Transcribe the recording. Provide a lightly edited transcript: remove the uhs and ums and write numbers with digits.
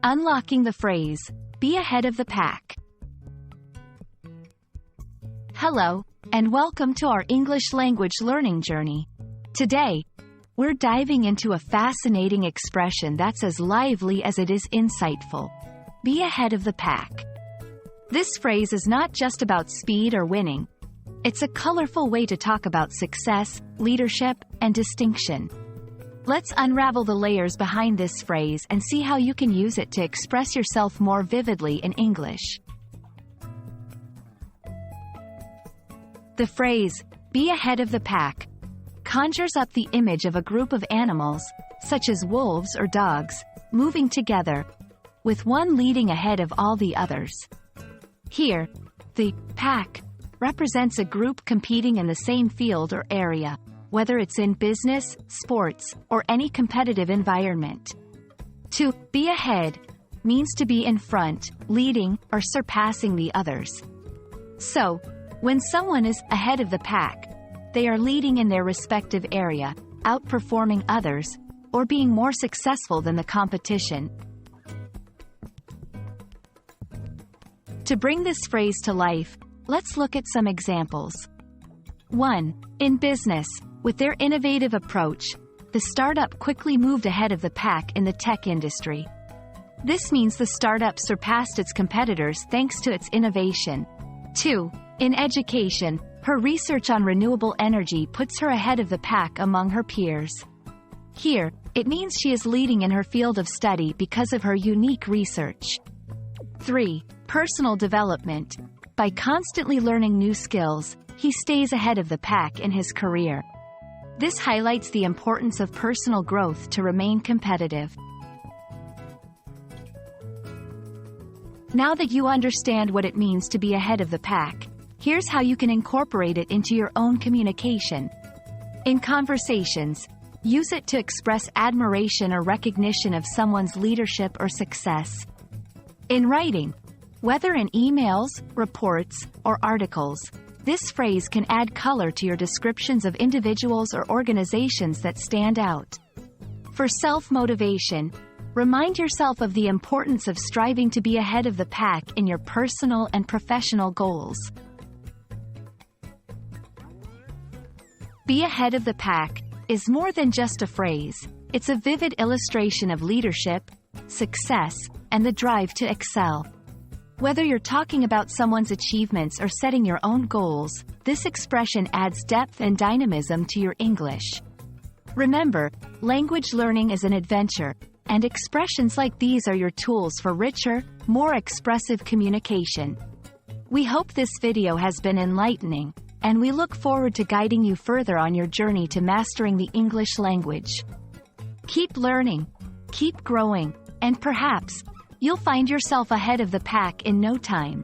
Unlocking the phrase, be ahead of the pack. Hello, and welcome to our English language learning journey. Today, we're diving into a fascinating expression that's as lively as it is insightful. Be ahead of the pack. This phrase is not just about speed or winning. It's a colorful way to talk about success, leadership, and distinction. Let's unravel the layers behind this phrase and see how you can use it to express yourself more vividly in English. The phrase, be ahead of the pack, conjures up the image of a group of animals, such as wolves or dogs, moving together, with one leading ahead of all the others. Here, the pack represents a group competing in the same field or area, whether it's in business, sports, or any competitive environment. To be ahead means to be in front, leading, or surpassing the others. So, when someone is ahead of the pack, they are leading in their respective area, outperforming others, or being more successful than the competition. To bring this phrase to life, let's look at some examples. 1. In business, with their innovative approach, the startup quickly moved ahead of the pack in the tech industry. This means the startup surpassed its competitors thanks to its innovation. 2. In education, her research on renewable energy puts her ahead of the pack among her peers. Here, it means she is leading in her field of study because of her unique research. 3. Personal development. By constantly learning new skills, he stays ahead of the pack in his career. This highlights the importance of personal growth to remain competitive. Now that you understand what it means to be ahead of the pack, here's how you can incorporate it into your own communication. In conversations, use it to express admiration or recognition of someone's leadership or success. In writing, whether in emails, reports, or articles, this phrase can add color to your descriptions of individuals or organizations that stand out. For self-motivation, remind yourself of the importance of striving to be ahead of the pack in your personal and professional goals. Be ahead of the pack is more than just a phrase. It's a vivid illustration of leadership, success, and the drive to excel. Whether you're talking about someone's achievements or setting your own goals, this expression adds depth and dynamism to your English. Remember, language learning is an adventure, and expressions like these are your tools for richer, more expressive communication. We hope this video has been enlightening, and we look forward to guiding you further on your journey to mastering the English language. Keep learning, keep growing, and perhaps you'll find yourself ahead of the pack in no time.